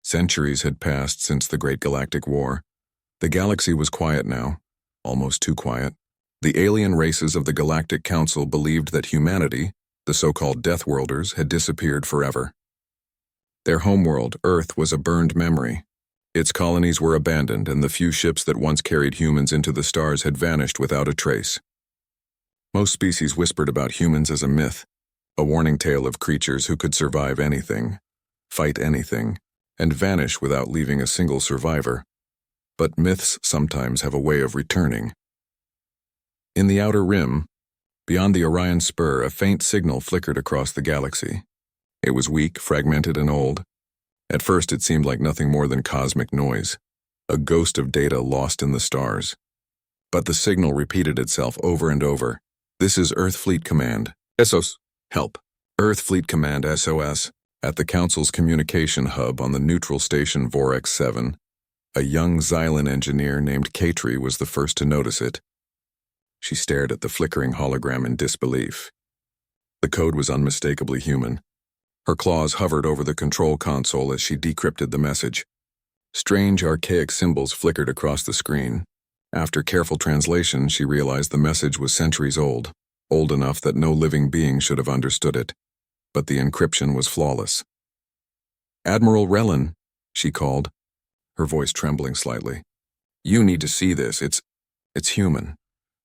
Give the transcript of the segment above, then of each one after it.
Centuries had passed since the Great Galactic War. The galaxy was quiet now, almost too quiet. The alien races of the Galactic Council believed that humanity, the so-called Deathworlders, had disappeared forever. Their homeworld, Earth, was a burned memory. Its colonies were abandoned, and the few ships that once carried humans into the stars had vanished without a trace. Most species whispered about humans as a myth, a warning tale of creatures who could survive anything, fight anything, and vanish without leaving a single survivor. But myths sometimes have a way of returning. In the outer rim, beyond the Orion Spur, a faint signal flickered across the galaxy. It was weak, fragmented, and old. At first it seemed like nothing more than cosmic noise, a ghost of data lost in the stars. But the signal repeated itself over and over. "This is Earth Fleet Command. SOS. Help. Earth Fleet Command SOS." At the Council's communication hub on the neutral station Vorex 7, a young Xylan engineer named Katri was the first to notice it. She stared at the flickering hologram in disbelief. The code was unmistakably human. Her claws hovered over the control console as she decrypted the message. Strange, archaic symbols flickered across the screen. After careful translation, she realized the message was centuries old enough that no living being should have understood it. But the encryption was flawless. "Admiral Relin," she called, her voice trembling slightly. "You need to see this. It's human."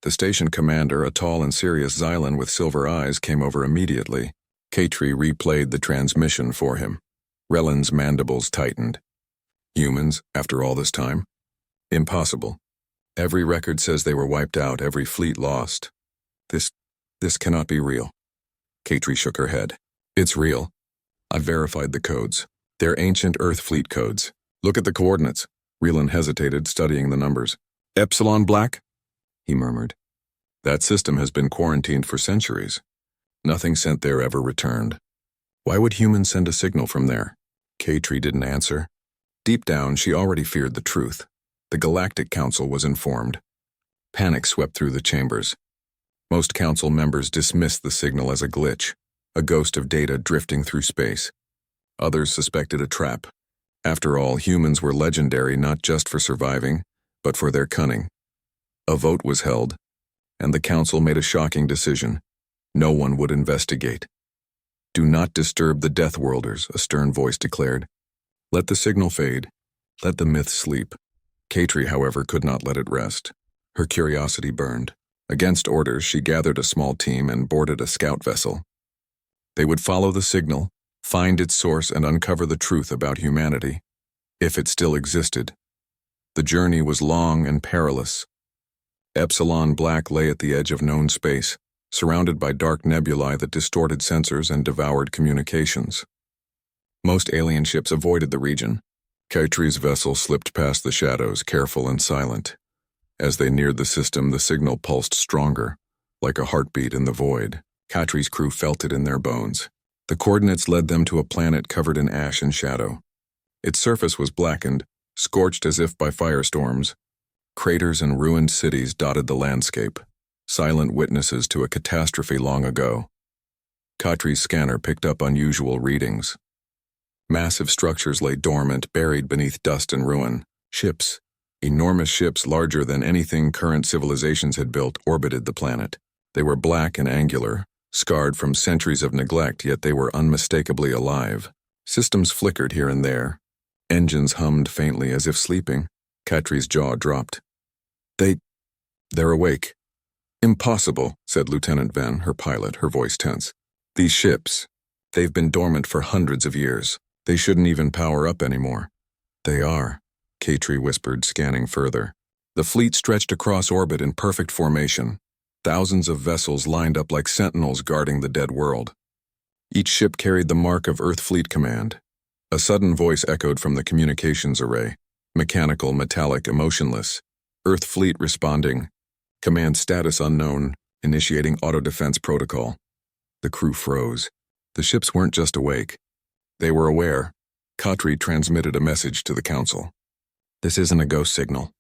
The station commander, a tall and serious Xylan with silver eyes, came over immediately. Katri replayed the transmission for him. Relin's mandibles tightened. "Humans, after all this time? Impossible. Every record says they were wiped out, every fleet lost. This cannot be real." Katri shook her head. "It's real. I've verified the codes. They're ancient Earth fleet codes. Look at the coordinates." Relin hesitated, studying the numbers. "Epsilon Black?" he murmured. "That system has been quarantined for centuries. Nothing sent there ever returned. Why would humans send a signal from there?" Katri didn't answer. Deep down, she already feared the truth. The Galactic Council was informed. Panic swept through the chambers. Most council members dismissed the signal as a glitch, a ghost of data drifting through space. Others suspected a trap. After all, humans were legendary not just for surviving, but for their cunning. A vote was held, and the council made a shocking decision. No one would investigate. "Do not disturb the Deathworlders," a stern voice declared. "Let the signal fade. Let the myth sleep." Katri, however, could not let it rest. Her curiosity burned. Against orders, she gathered a small team and boarded a scout vessel. They would follow the signal, find its source, and uncover the truth about humanity, if it still existed. The journey was long and perilous. Epsilon Black lay at the edge of known space, surrounded by dark nebulae that distorted sensors and devoured communications. Most alien ships avoided the region. Katri's vessel slipped past the shadows, careful and silent. As they neared the system, the signal pulsed stronger, like a heartbeat in the void. Katri's crew felt it in their bones. The coordinates led them to a planet covered in ash and shadow. Its surface was blackened, scorched as if by firestorms. Craters and ruined cities dotted the landscape, silent witnesses to a catastrophe long ago. Katri's scanner picked up unusual readings. Massive structures lay dormant, buried beneath dust and ruin. Ships, enormous ships larger than anything current civilizations had built, orbited the planet. They were black and angular, scarred from centuries of neglect, yet they were unmistakably alive. Systems flickered here and there. Engines hummed faintly as if sleeping. Katri's jaw dropped. They're awake." "Impossible," said Lieutenant Venn, her pilot, her voice tense. "These ships, they've been dormant for hundreds of years. They shouldn't even power up anymore." "They are," Katri whispered, scanning further. The fleet stretched across orbit in perfect formation. Thousands of vessels lined up like sentinels guarding the dead world. Each ship carried the mark of Earth Fleet Command. A sudden voice echoed from the communications array. Mechanical, metallic, emotionless. Earth Fleet responding. Command status unknown. Initiating auto-defense protocol. The crew froze. The ships weren't just awake. They were aware. Katri transmitted a message to the council. "This isn't a ghost signal.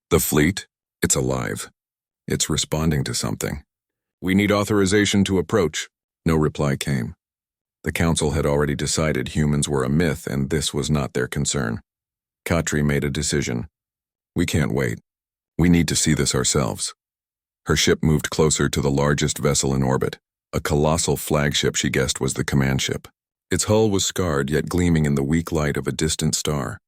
The fleet, it's alive. It's responding to something. We need authorization to approach." No reply came. The council had already decided humans were a myth and this was not their concern. Katri made a decision. We can't wait. We need to see this ourselves. Her ship moved closer to the largest vessel in orbit, a colossal flagship she guessed was the command ship. Its hull was scarred yet gleaming in the weak light of a distant star.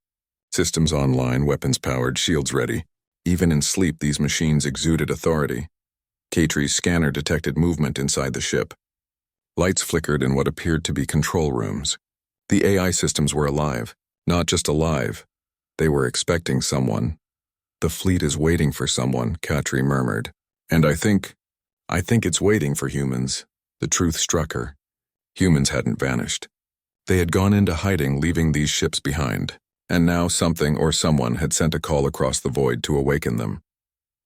Systems online, weapons powered, shields ready. Even in sleep, these machines exuded authority. Katri's scanner detected movement inside the ship. Lights flickered in what appeared to be control rooms. The AI systems were alive. Not just alive. They were expecting someone. The fleet is waiting for someone, Katri murmured. And I think it's waiting for humans. The truth struck her. Humans hadn't vanished. They had gone into hiding, leaving these ships behind. And now something or someone had sent a call across the void to awaken them.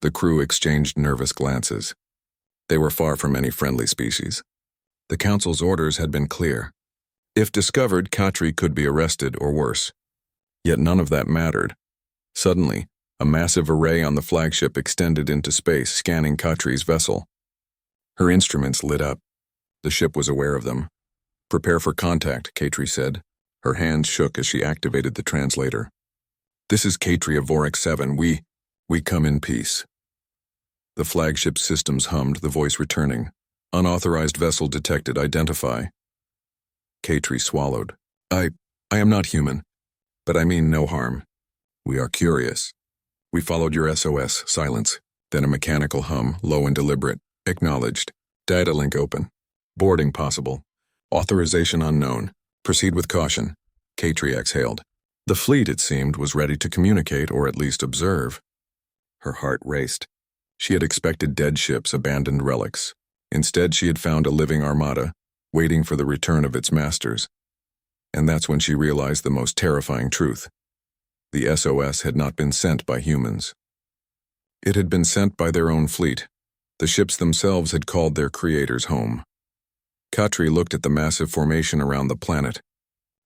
The crew exchanged nervous glances. They were far from any friendly species. The council's orders had been clear. If discovered, Katri could be arrested or worse. Yet none of that mattered. Suddenly, a massive array on the flagship extended into space, scanning Katri's vessel. Her instruments lit up. The ship was aware of them. "Prepare for contact," Katri said. Her hands shook as she activated the translator. "This is Katri of Orcs 7. We come in peace." The flagship systems hummed, the voice returning. "Unauthorized vessel detected. Identify." Katri swallowed. I am not human. But I mean no harm. We are curious. We followed your SOS, silence. Then a mechanical hum, low and deliberate. Acknowledged. Data link open. Boarding possible. Authorization unknown. Proceed with caution. Katri exhaled. The fleet, it seemed, was ready to communicate or at least observe. Her heart raced. She had expected dead ships, abandoned relics. Instead, she had found a living armada, waiting for the return of its masters. And that's when she realized the most terrifying truth. The SOS had not been sent by humans. It had been sent by their own fleet. The ships themselves had called their creators home. Katri looked at the massive formation around the planet.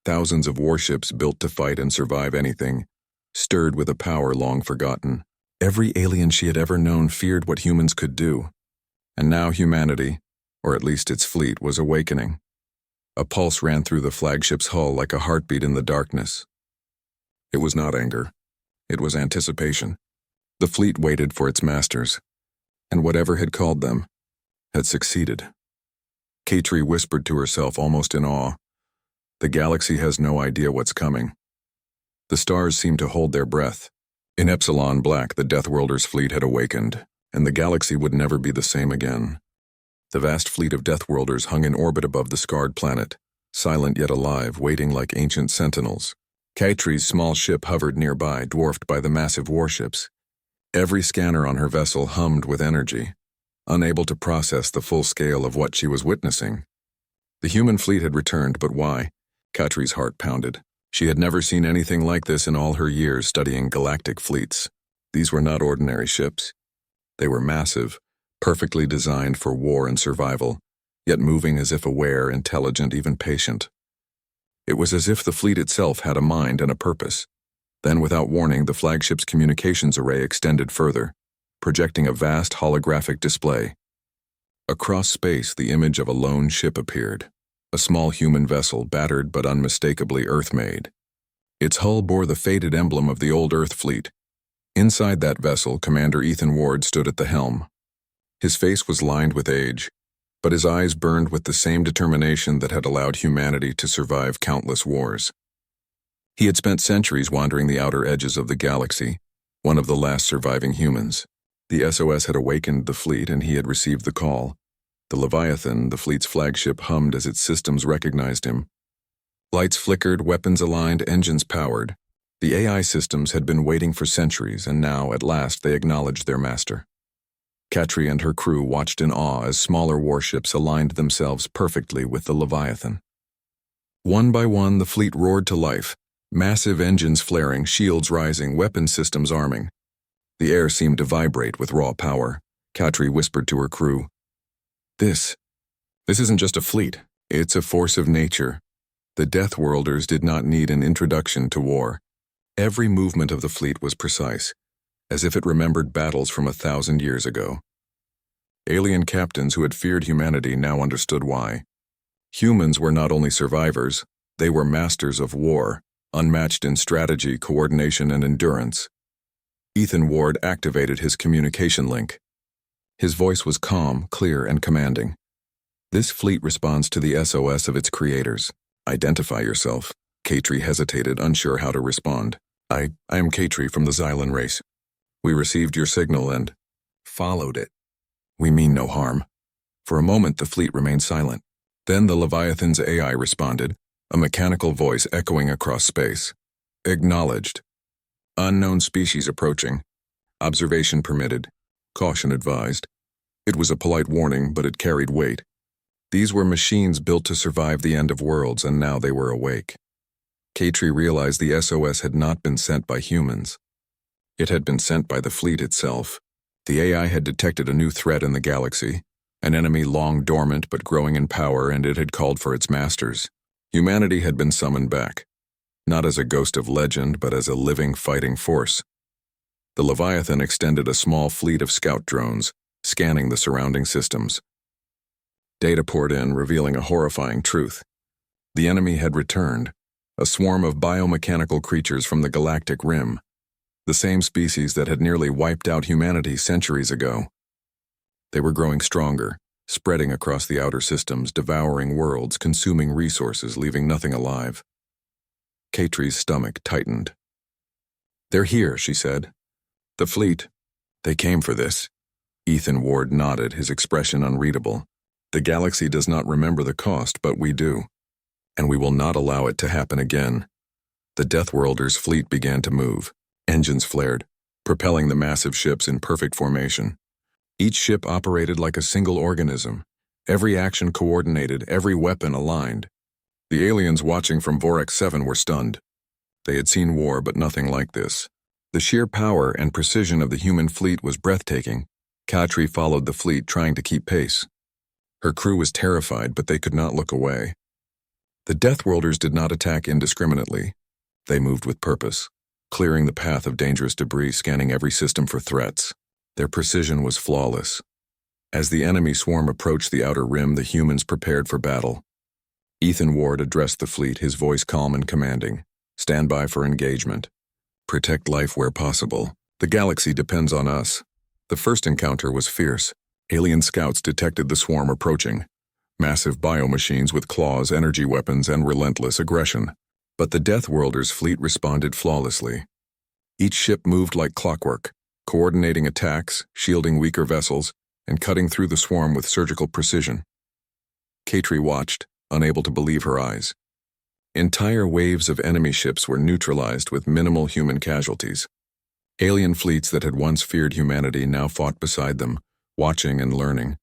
Thousands of warships built to fight and survive anything, stirred with a power long forgotten. Every alien she had ever known feared what humans could do. And now humanity, or at least its fleet, was awakening. A pulse ran through the flagship's hull like a heartbeat in the darkness. It was not anger. It was anticipation. The fleet waited for its masters, and whatever had called them had succeeded. Katri whispered to herself almost in awe. The galaxy has no idea what's coming. The stars seemed to hold their breath. In Epsilon Black, the Deathworlders' fleet had awakened, and the galaxy would never be the same again. The vast fleet of Deathworlders hung in orbit above the scarred planet, silent yet alive, waiting like ancient sentinels. Katri's small ship hovered nearby, dwarfed by the massive warships. Every scanner on her vessel hummed with energy, unable to process the full scale of what she was witnessing. The human fleet had returned, but why? Katri's heart pounded. She had never seen anything like this in all her years studying galactic fleets. These were not ordinary ships. They were massive, perfectly designed for war and survival, yet moving as if aware, intelligent, even patient. It was as if the fleet itself had a mind and a purpose. Then, without warning, the flagship's communications array extended further, projecting a vast holographic display. Across space, the image of a lone ship appeared, a small human vessel, battered but unmistakably Earth-made. Its hull bore the faded emblem of the old Earth fleet. Inside that vessel, Commander Ethan Ward stood at the helm. His face was lined with age, but his eyes burned with the same determination that had allowed humanity to survive countless wars. He had spent centuries wandering the outer edges of the galaxy, one of the last surviving humans. The SOS had awakened the fleet and he had received the call. The Leviathan, the fleet's flagship, hummed as its systems recognized him. Lights flickered, weapons aligned, engines powered. The AI systems had been waiting for centuries, and now, at last, they acknowledged their master. Katri and her crew watched in awe as smaller warships aligned themselves perfectly with the Leviathan. One by one, the fleet roared to life, massive engines flaring, shields rising, weapon systems arming. The air seemed to vibrate with raw power. Katri whispered to her crew, This isn't just a fleet, it's a force of nature. The Deathworlders did not need an introduction to war. Every movement of the fleet was precise, as if it remembered battles from 1,000 years ago. Alien captains who had feared humanity now understood why. Humans were not only survivors, they were masters of war, unmatched in strategy, coordination, and endurance. Ethan Ward activated his communication link. His voice was calm, clear, and commanding. This fleet responds to the SOS of its creators. Identify yourself. Katri hesitated, unsure how to respond. I am Katri from the Xylan race. We received your signal and followed it. We mean no harm. For a moment, the fleet remained silent. Then the Leviathan's AI responded, a mechanical voice echoing across space. Acknowledged. Unknown species approaching. Observation permitted. Caution advised. It was a polite warning, but it carried weight. These were machines built to survive the end of worlds, and now they were awake. Katri realized the SOS had not been sent by humans. It had been sent by the fleet itself. The AI had detected a new threat in the galaxy, an enemy long dormant but growing in power, and it had called for its masters. Humanity had been summoned back, not as a ghost of legend, but as a living fighting force. The Leviathan extended a small fleet of scout drones, scanning the surrounding systems. Data poured in, revealing a horrifying truth. The enemy had returned, a swarm of biomechanical creatures from the galactic rim, the same species that had nearly wiped out humanity centuries ago. They were growing stronger, spreading across the outer systems, devouring worlds, consuming resources, leaving nothing alive. Katri's stomach tightened. They're here, she said. The fleet. They came for this. Ethan Ward nodded, his expression unreadable. The galaxy does not remember the cost, but we do. And we will not allow it to happen again. The Deathworlders' fleet began to move. Engines flared, propelling the massive ships in perfect formation. Each ship operated like a single organism, every action coordinated, every weapon aligned. The aliens watching from Vorex 7 were stunned. They had seen war, but nothing like this. The sheer power and precision of the human fleet was breathtaking. Katri followed the fleet, trying to keep pace. Her crew was terrified, but they could not look away. The Deathworlders did not attack indiscriminately. They moved with purpose, clearing the path of dangerous debris, scanning every system for threats. Their precision was flawless. As the enemy swarm approached the outer rim, the humans prepared for battle. Ethan Ward addressed the fleet, his voice calm and commanding. Stand by for engagement. Protect life where possible. The galaxy depends on us. The first encounter was fierce. Alien scouts detected the swarm approaching. Massive biomachines with claws, energy weapons, and relentless aggression. But the Deathworlders' fleet responded flawlessly. Each ship moved like clockwork, coordinating attacks, shielding weaker vessels, and cutting through the swarm with surgical precision. Katri watched, unable to believe her eyes. Entire waves of enemy ships were neutralized with minimal human casualties. Alien fleets that had once feared humanity now fought beside them, watching and learning.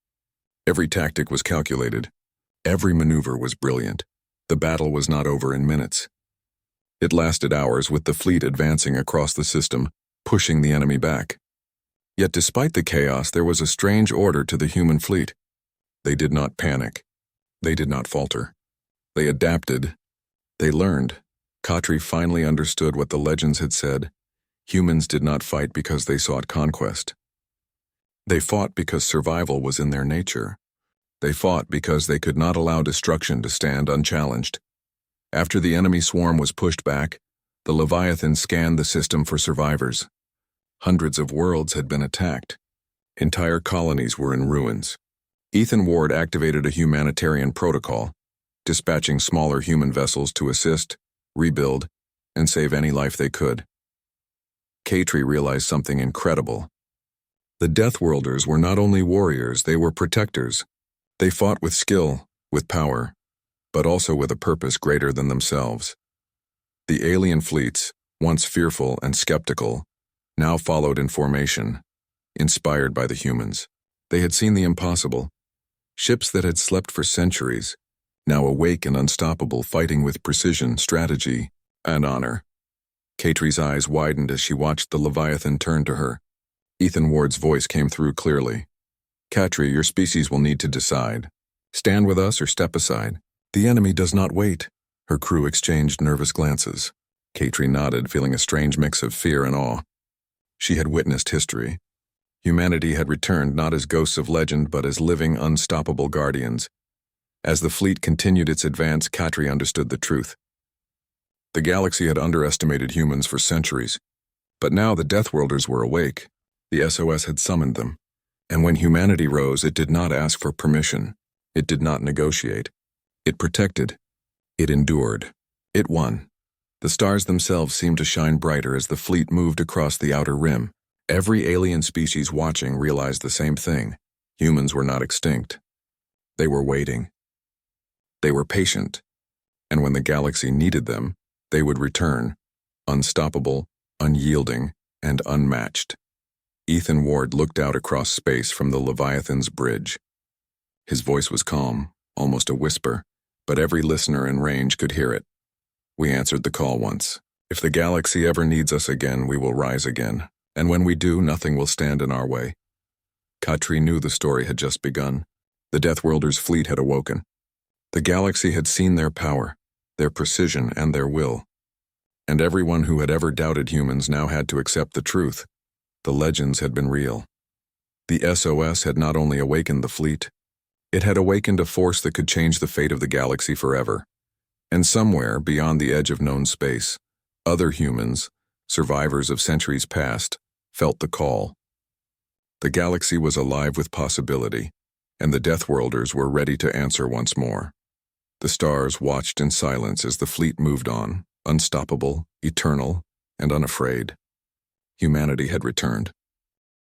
Every tactic was calculated. Every maneuver was brilliant. The battle was not over in minutes. It lasted hours, with the fleet advancing across the system, pushing the enemy back. Yet despite the chaos, there was a strange order to the human fleet. They did not panic. They did not falter. They adapted. They learned. Katri finally understood what the legends had said. Humans did not fight because they sought conquest. They fought because survival was in their nature. They fought because they could not allow destruction to stand unchallenged. After the enemy swarm was pushed back, the Leviathan scanned the system for survivors. Hundreds of worlds had been attacked. Entire colonies were in ruins. Ethan Ward activated a humanitarian protocol, dispatching smaller human vessels to assist, rebuild, and save any life they could. Katri realized something incredible. The Deathworlders were not only warriors, they were protectors. They fought with skill, with power, but also with a purpose greater than themselves. The alien fleets, once fearful and skeptical, now followed in formation, inspired by the humans. They had seen the impossible. Ships that had slept for centuries, now awake and unstoppable, fighting with precision, strategy, and honor. Katri's eyes widened as she watched the Leviathan turn to her. Ethan Ward's voice came through clearly. Katri, your species will need to decide. Stand with us or step aside. The enemy does not wait. Her crew exchanged nervous glances. Katri nodded, feeling a strange mix of fear and awe. She had witnessed history. Humanity had returned not as ghosts of legend, but as living, unstoppable guardians. As the fleet continued its advance, Katri understood the truth. The galaxy had underestimated humans for centuries, but now the Deathworlders were awake. The SOS had summoned them, and when humanity rose, it did not ask for permission. It did not negotiate. It protected. It endured. It won. The stars themselves seemed to shine brighter as the fleet moved across the outer rim. Every alien species watching realized the same thing. Humans were not extinct. They were waiting. They were patient, and when the galaxy needed them, they would return, unstoppable, unyielding, and unmatched. Ethan Ward looked out across space from the Leviathan's bridge. His voice was calm, almost a whisper, but every listener in range could hear it. We answered the call once. If the galaxy ever needs us again, we will rise again, and when we do, nothing will stand in our way. Katri knew the story had just begun. The Deathworlders' fleet had awoken. The galaxy had seen their power, their precision, and their will. And everyone who had ever doubted humans now had to accept the truth. The legends had been real. The SOS had not only awakened the fleet, it had awakened a force that could change the fate of the galaxy forever. And somewhere, beyond the edge of known space, other humans, survivors of centuries past, felt the call. The galaxy was alive with possibility, and the Deathworlders were ready to answer once more. The stars watched in silence as the fleet moved on, unstoppable, eternal, and unafraid. Humanity had returned.